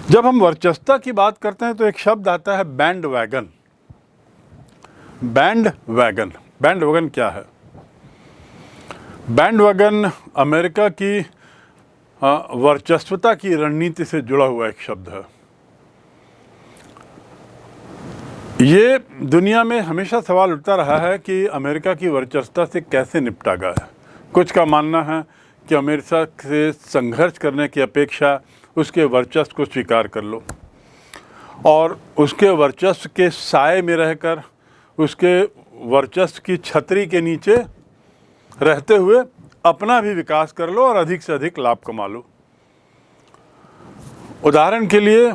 जब हम वर्चस्वता की बात करते हैं तो एक शब्द आता है band wagon. Band wagon, band wagon क्या है? बैंड वैगन अमेरिका की वर्चस्वता की रणनीति से जुड़ा हुआ एक शब्द है। ये दुनिया में हमेशा सवाल उठता रहा है कि अमेरिका की वर्चस्वता से कैसे निपटा गया है। कुछ का मानना है कि अमेरिका से संघर्ष करने की अपेक्षा उसके वर्चस्व को स्वीकार कर लो और उसके वर्चस्व के साए में रहकर, उसके वर्चस्व की छतरी के नीचे रहते हुए अपना भी विकास कर लो और अधिक से अधिक लाभ कमा लो। उदाहरण के लिए,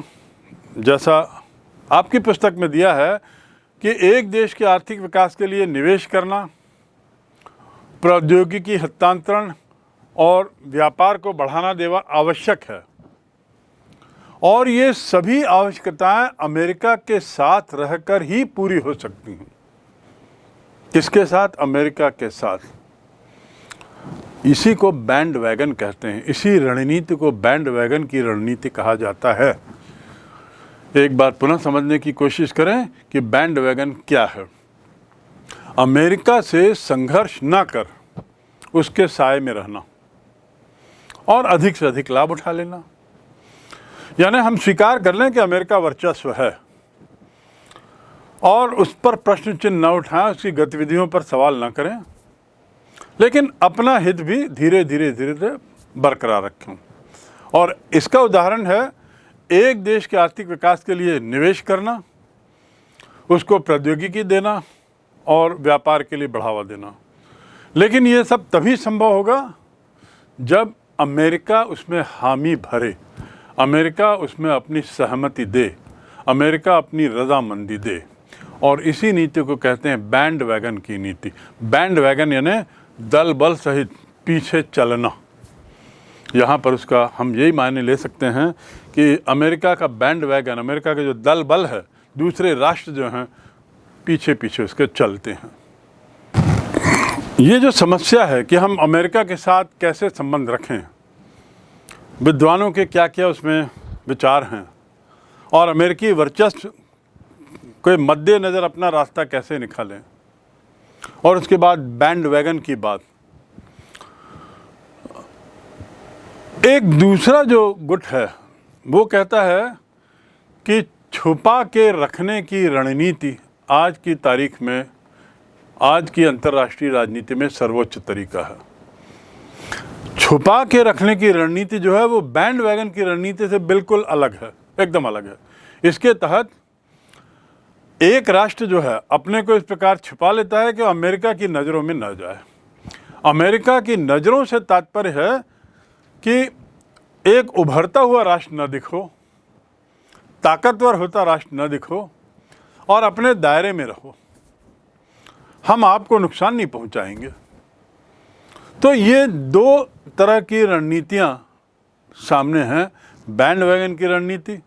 जैसा आपकी पुस्तक में दिया है कि एक देश के आर्थिक विकास के लिए निवेश करना, प्रौद्योगिकी हस्तांतरण और व्यापार को बढ़ाना देना आवश्यक है और ये सभी आवश्यकताएं अमेरिका के साथ रहकर ही पूरी हो सकती हैं। किसके साथ? अमेरिका के साथ। इसी को बैंड वैगन कहते हैं। इसी रणनीति को बैंड वैगन की रणनीति कहा जाता है। एक बार पुनः समझने की कोशिश करें कि बैंड वैगन क्या है। अमेरिका से संघर्ष न कर उसके साए में रहना और अधिक से अधिक लाभ उठा लेना। यानी हम स्वीकार कर लें कि अमेरिका वर्चस्व है और उस पर प्रश्न चिन्ह न उठाएं, उसकी गतिविधियों पर सवाल न करें, लेकिन अपना हित भी धीरे धीरे बरकरार रखें। और इसका उदाहरण है एक देश के आर्थिक विकास के लिए निवेश करना, उसको प्रौद्योगिकी देना और व्यापार के लिए बढ़ावा देना। लेकिन ये सब तभी संभव होगा जब अमेरिका उसमें हामी भरे, अमेरिका उसमें अपनी सहमति दे, अमेरिका अपनी रजामंदी दे। और इसी नीति को कहते हैं बैंड वैगन की नीति। बैंड वैगन यानी दल बल सहित पीछे चलना। यहाँ पर उसका हम यही मायने ले सकते हैं कि अमेरिका का बैंड वैगन, अमेरिका का जो दल बल है, दूसरे राष्ट्र जो हैं पीछे पीछे उसके चलते हैं। ये जो समस्या है कि हम अमेरिका के साथ कैसे संबंध रखें, विद्वानों के क्या क्या उसमें विचार हैं और अमेरिकी वर्चस्व के मद्देनज़र अपना रास्ता कैसे निकालें, और उसके बाद बैंड वैगन की बात। एक दूसरा जो गुट है वो कहता है कि छुपा के रखने की रणनीति आज की तारीख में, आज की अंतर्राष्ट्रीय राजनीति में सर्वोच्च तरीका है। छुपा के रखने की रणनीति जो है वो बैंड वैगन की रणनीति से बिल्कुल अलग है, एकदम अलग है। इसके तहत एक राष्ट्र जो है अपने को इस प्रकार छिपा लेता है कि अमेरिका की नज़रों में न जाए। अमेरिका की नज़रों से तात्पर्य है कि एक उभरता हुआ राष्ट्र न दिखो, ताकतवर होता राष्ट्र न दिखो और अपने दायरे में रहो, हम आपको नुकसान नहीं पहुंचाएंगे। तो ये दो तरह की रणनीतियां सामने हैं। बैंड वैगन की रणनीति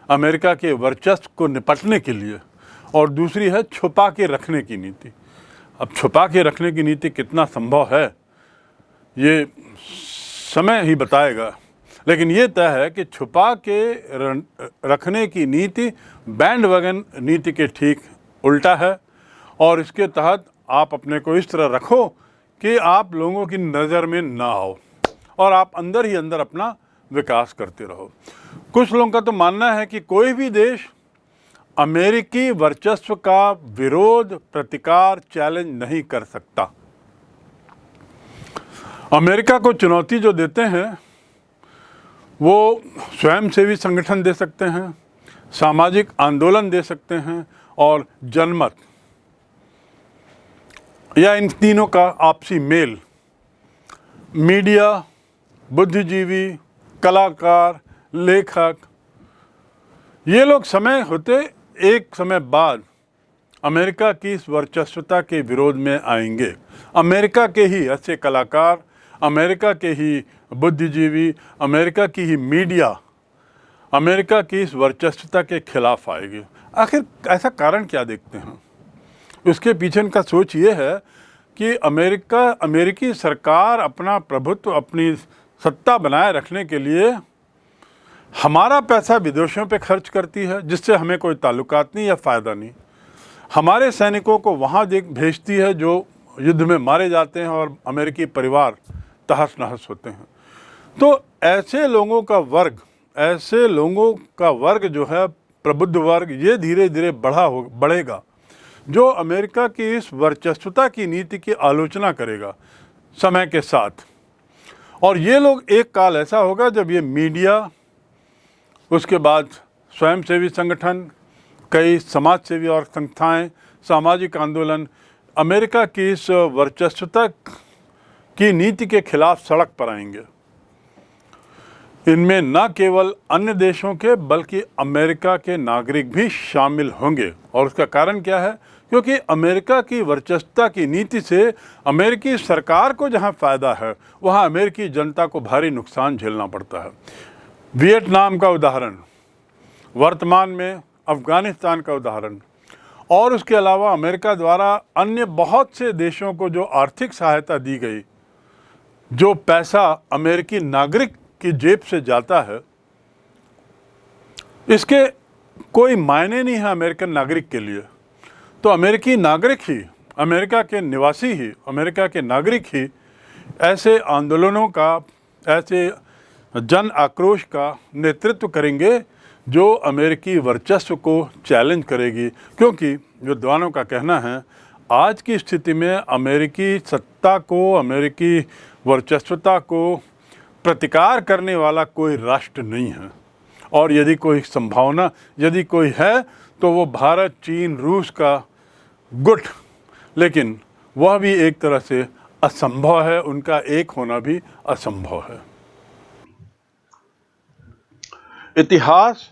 अमेरिका के वर्चस्व को निपटने के लिए, और दूसरी है छुपा के रखने की नीति। अब छुपा के रखने की नीति कितना संभव है ये समय ही बताएगा, लेकिन ये तय है कि छुपा के रखने की नीति बैंड वैगन नीति के ठीक उल्टा है और इसके तहत आप अपने को इस तरह रखो कि आप लोगों की नज़र में ना आओ और आप अंदर ही अंदर अपना विकास करते रहो। कुछ लोगों का तो मानना है कि कोई भी देश अमेरिकी वर्चस्व का विरोध, प्रतिकार, चैलेंज नहीं कर सकता। अमेरिका को चुनौती जो देते हैं वो स्वयंसेवी संगठन दे सकते हैं, सामाजिक आंदोलन दे सकते हैं और जनमत, या इन तीनों का आपसी मेल। मीडिया, बुद्धिजीवी, कलाकार, लेखक, ये लोग समय होते एक समय बाद अमेरिका की इस वर्चस्वता के विरोध में आएंगे। अमेरिका के ही अच्छे कलाकार, अमेरिका के ही बुद्धिजीवी, अमेरिका की ही मीडिया अमेरिका की इस वर्चस्वता के खिलाफ आएगी। आखिर ऐसा कारण क्या देखते हैं? उसके पीछे इनका सोच ये है कि अमेरिकी सरकार अपना प्रभुत्व, अपनी सत्ता बनाए रखने के लिए हमारा पैसा विदेशों पे खर्च करती है, जिससे हमें कोई ताल्लुकात नहीं या फ़ायदा नहीं। हमारे सैनिकों को वहाँ भेजती है जो युद्ध में मारे जाते हैं और अमेरिकी परिवार तहस नहस होते हैं। तो ऐसे लोगों का वर्ग जो है, प्रबुद्ध वर्ग, ये धीरे धीरे बढ़ेगा, जो अमेरिका की इस वर्चस्वता की नीति की आलोचना करेगा समय के साथ। और ये लोग, एक काल ऐसा होगा जब ये मीडिया, उसके बाद स्वयंसेवी संगठन, कई समाज सेवी और संस्थाएं, सामाजिक आंदोलन अमेरिका की इस वर्चस्वता की नीति के खिलाफ सड़क पर आएंगे। इनमें न केवल अन्य देशों के बल्कि अमेरिका के नागरिक भी शामिल होंगे। और उसका कारण क्या है? क्योंकि अमेरिका की वर्चस्वता की नीति से अमेरिकी सरकार को जहां फ़ायदा है, वहां अमेरिकी जनता को भारी नुकसान झेलना पड़ता है। वियतनाम का उदाहरण, वर्तमान में अफ़गानिस्तान का उदाहरण, और उसके अलावा अमेरिका द्वारा अन्य बहुत से देशों को जो आर्थिक सहायता दी गई, जो पैसा अमेरिकी नागरिक की जेब से जाता है, इसके कोई मायने नहीं है अमेरिकन नागरिक के लिए। तो अमेरिकी नागरिक ही, अमेरिका के निवासी ही, अमेरिका के नागरिक ही ऐसे आंदोलनों का, ऐसे जन आक्रोश का नेतृत्व करेंगे जो अमेरिकी वर्चस्व को चैलेंज करेगी। क्योंकि विद्वानों का कहना है, आज की स्थिति में अमेरिकी सत्ता को, अमेरिकी वर्चस्वता को प्रतिकार करने वाला कोई राष्ट्र नहीं है। और यदि कोई संभावना, यदि कोई है, तो वो भारत, चीन, रूस का गुट, लेकिन वह भी एक तरह से असंभव है, उनका एक होना भी असंभव है। इतिहास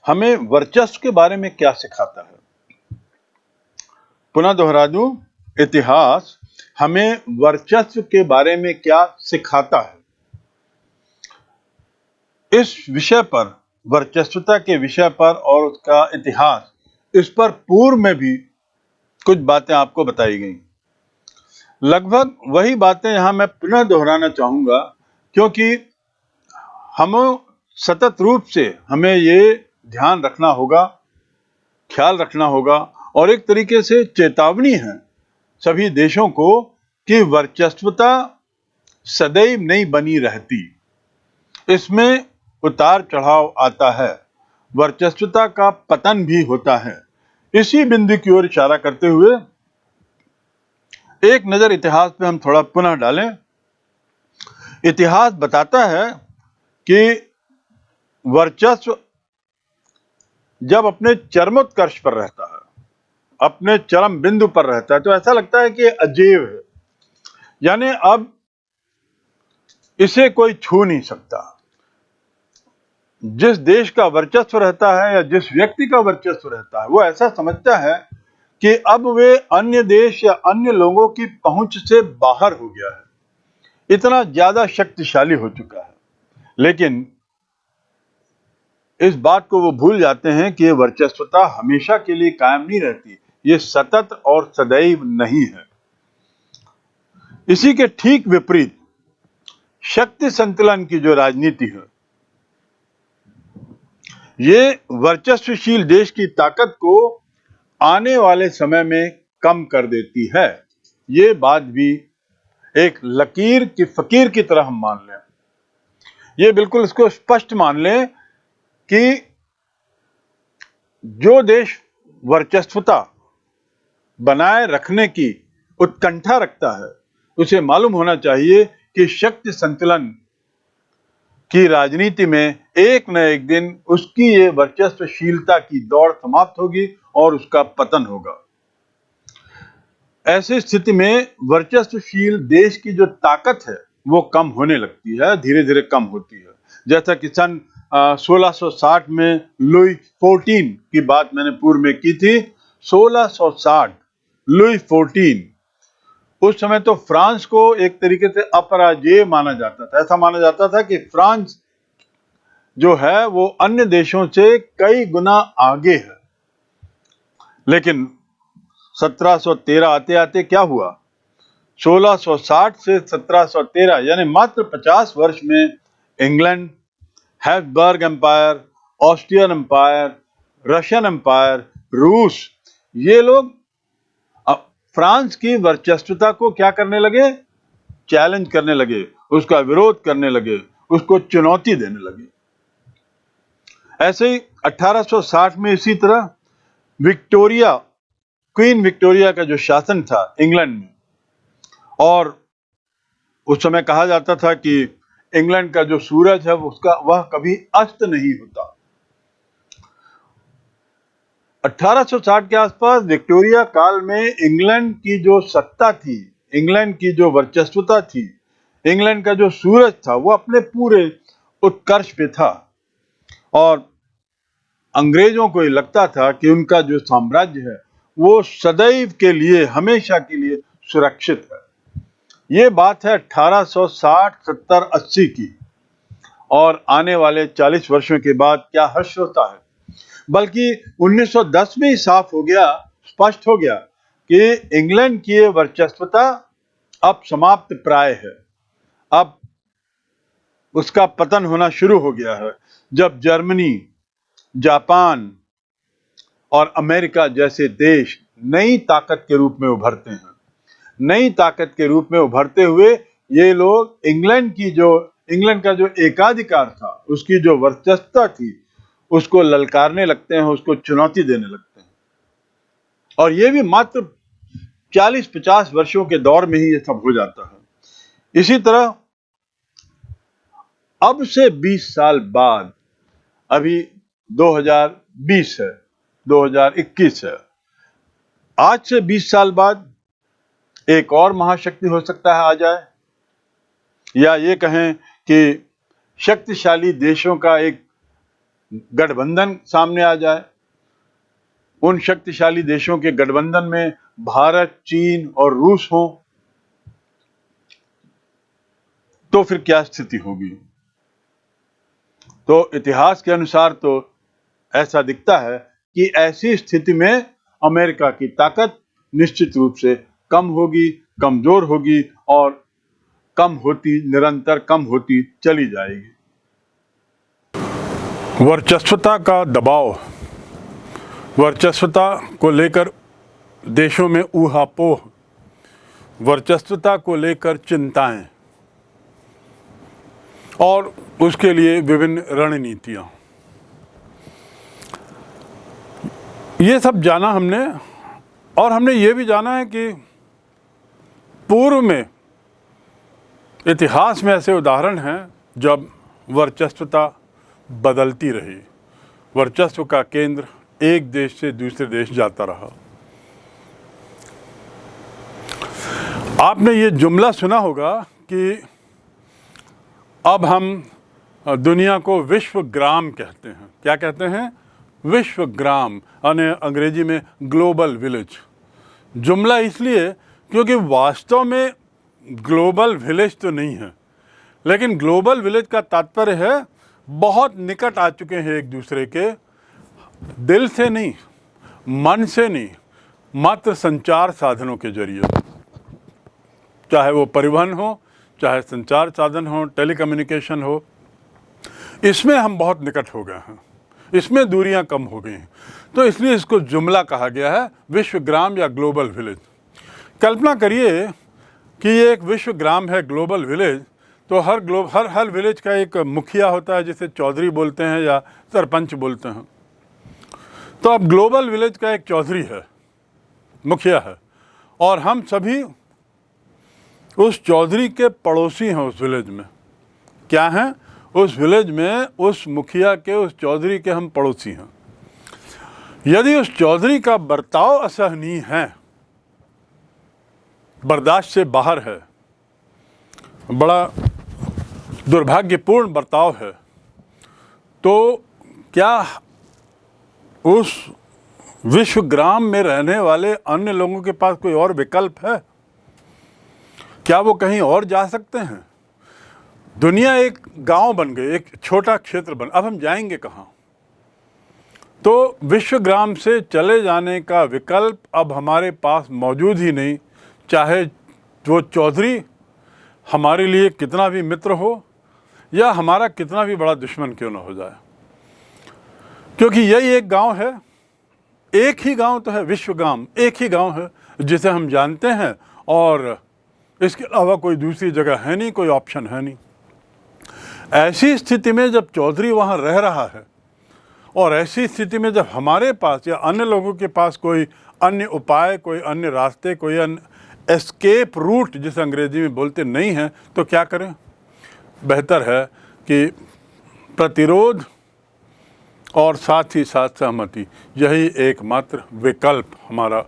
हमें वर्चस्व के बारे में क्या सिखाता है? पुनः दोहरा दूं, इतिहास हमें वर्चस्व के बारे में क्या सिखाता है? इस विषय पर, वर्चस्वता के विषय पर और उसका इतिहास, इस पर पूर्व में भी कुछ बातें आपको बताई गई। लगभग वही बातें यहां मैं पुनः दोहराना चाहूंगा, क्योंकि हम सतत रूप से हमें ये ध्यान रखना होगा, ख्याल रखना होगा, और एक तरीके से चेतावनी है सभी देशों को कि वर्चस्वता सदैव नहीं बनी रहती, इसमें उतार चढ़ाव आता है, वर्चस्वता का पतन भी होता है। इसी बिंदु की ओर इशारा करते हुए एक नजर इतिहास पे हम थोड़ा पुनः डालें। इतिहास बताता है कि वर्चस्व जब अपने चरमोत्कर्ष पर रहता है, अपने चरम बिंदु पर रहता है, तो ऐसा लगता है कि अजेय है, यानी अब इसे कोई छू नहीं सकता। जिस देश का वर्चस्व रहता है या जिस व्यक्ति का वर्चस्व रहता है, वो ऐसा समझता है कि अब वे अन्य देश या अन्य लोगों की पहुंच से बाहर हो गया है, इतना ज्यादा शक्तिशाली हो चुका है। लेकिन इस बात को वो भूल जाते हैं कि ये वर्चस्वता हमेशा के लिए कायम नहीं रहती, ये सतत और सदैव नहीं है। इसी के ठीक विपरीत शक्ति संतुलन की जो राजनीति है, ये वर्चस्वशील देश की ताकत को आने वाले समय में कम कर देती है। ये बात भी एक लकीर की फकीर की तरह हम मान लें, ये बिल्कुल इसको स्पष्ट मान लें कि जो देश वर्चस्वता बनाए रखने की उत्कंठा रखता है, उसे मालूम होना चाहिए कि शक्ति संतुलन की राजनीति में एक न एक दिन उसकी ये वर्चस्वशीलता की दौड़ समाप्त होगी और उसका पतन होगा। ऐसी स्थिति में वर्चस्वशील देश की जो ताकत है वो कम होने लगती है, धीरे धीरे कम होती है। जैसा कि सन 1660 में लुई 14 की बात मैंने पूर्व में की थी। 1660 लुई 14, उस समय तो फ्रांस को एक तरीके से अपराजेय माना जाता था। ऐसा माना जाता था कि फ्रांस जो है वो अन्य देशों से कई गुना आगे है। लेकिन 1713 आते आते क्या हुआ? 1660 से 1713 यानी मात्र 50 वर्ष में England, Habsburg empire, Austrian empire, Russian empire, रूस, ये लोग फ्रांस की वर्चस्वता को क्या करने लगे? चैलेंज करने लगे, उसका विरोध करने लगे, उसको चुनौती देने लगे। ऐसे ही 1860 में इसी तरह विक्टोरिया, क्वीन विक्टोरिया का जो शासन था इंग्लैंड में, और उस समय कहा जाता था कि इंग्लैंड का जो सूरज है वह कभी अस्त नहीं होता। 1860 के आसपास विक्टोरिया काल में इंग्लैंड की जो सत्ता थी, इंग्लैंड की जो वर्चस्वता थी, इंग्लैंड का जो सूरज था, वो अपने पूरे उत्कर्ष पे था और अंग्रेजों को ये लगता था कि उनका जो साम्राज्य है वो सदैव के लिए, हमेशा के लिए सुरक्षित है। ये बात है 1860, 70, 80 की, और आने वाले 40 वर्षों के बाद क्या हर्ष होता है। बल्कि 1910 में ही साफ हो गया, स्पष्ट हो गया कि इंग्लैंड की ये वर्चस्वता अब समाप्त प्राय है, अब उसका पतन होना शुरू हो गया है, जब जर्मनी, जापान और अमेरिका जैसे देश नई ताकत के रूप में उभरते हैं। नई ताकत के रूप में उभरते हुए ये लोग इंग्लैंड का जो एकाधिकार था, उसकी जो वर्चस्वता थी, उसको ललकारने लगते हैं, उसको चुनौती देने लगते हैं। और ये भी मात्र 40-50 वर्षों के दौर में ही ये सब हो जाता है। इसी तरह अब से 20 साल बाद, अभी 2020 है, 2021 है, आज से 20 साल बाद एक और महाशक्ति हो सकता है आ जाए, या ये कहें कि शक्तिशाली देशों का एक गठबंधन सामने आ जाए। उन शक्तिशाली देशों के गठबंधन में भारत, चीन और रूस हो, तो फिर क्या स्थिति होगी? तो इतिहास के अनुसार तो ऐसा दिखता है कि ऐसी स्थिति में अमेरिका की ताकत निश्चित रूप से कम होगी, कमजोर होगी और निरंतर कम होती चली जाएगी। वर्चस्वता का दबाव, वर्चस्वता को लेकर देशों में ऊहापोह, वर्चस्वता को लेकर चिंताएं और उसके लिए विभिन्न रणनीतियां, ये सब जाना हमने। और हमने ये भी जाना है कि पूर्व में इतिहास में ऐसे उदाहरण हैं जब वर्चस्वता बदलती रही, वर्चस्व का केंद्र एक देश से दूसरे देश जाता रहा। आपने ये जुमला सुना होगा कि अब हम दुनिया को विश्वग्राम कहते हैं। क्या कहते हैं? विश्वग्राम, यानी अंग्रेजी में ग्लोबल विलेज। जुमला इसलिए क्योंकि वास्तव में ग्लोबल विलेज तो नहीं है, लेकिन ग्लोबल विलेज का तात्पर्य है बहुत निकट आ चुके हैं एक दूसरे के, दिल से नहीं, मन से नहीं, मात्र संचार साधनों के जरिए, चाहे वो परिवहन हो, चाहे संचार साधन हो, टेलीकम्युनिकेशन हो, इसमें हम बहुत निकट हो गए हैं, इसमें दूरियां कम हो गई हैं। तो इसलिए इसको जुमला कहा गया है, विश्वग्राम या ग्लोबल विलेज। कल्पना करिए कि ये एक विश्वग्राम है, ग्लोबल विलेज, तो हर विलेज का एक मुखिया होता है, जिसे चौधरी बोलते हैं या सरपंच बोलते हैं। तो अब ग्लोबल विलेज का एक चौधरी है, मुखिया है, और हम सभी उस चौधरी के पड़ोसी हैं। उस विलेज में क्या हैं? उस विलेज में उस मुखिया के, उस चौधरी के हम पड़ोसी हैं। यदि उस चौधरी का बर्ताव असहनीय है, बर्दाश्त से बाहर है, बड़ा दुर्भाग्यपूर्ण बर्ताव है, तो क्या उस विश्वग्राम में रहने वाले अन्य लोगों के पास कोई और विकल्प है? क्या वो कहीं और जा सकते हैं? दुनिया एक गांव बन गई, एक छोटा क्षेत्र बन, अब हम जाएंगे कहाँ? तो विश्वग्राम से चले जाने का विकल्प अब हमारे पास मौजूद ही नहीं, चाहे वो चौधरी हमारे लिए कितना भी मित्र हो, या हमारा कितना भी बड़ा दुश्मन क्यों न हो जाए, क्योंकि यही एक गांव है, एक ही गांव तो है, विश्वगाम एक ही गांव है जिसे हम जानते हैं, और इसके अलावा कोई दूसरी जगह है नहीं, कोई ऑप्शन है नहीं। ऐसी स्थिति में जब चौधरी वहाँ रह रहा है, और ऐसी स्थिति में जब हमारे पास या अन्य लोगों के पास कोई अन्य उपाय, कोई अन्य रास्ते, कोई अन्य एस्केप रूट जिसे अंग्रेजी में बोलते नहीं हैं, तो क्या करें? बेहतर है कि प्रतिरोध और साथ ही साथ सहमति, यही एकमात्र विकल्प हमारा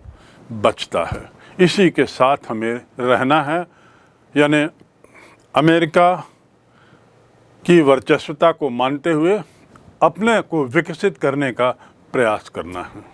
बचता है। इसी के साथ हमें रहना है, यानी अमेरिका की वर्चस्वता को मानते हुए अपने को विकसित करने का प्रयास करना है।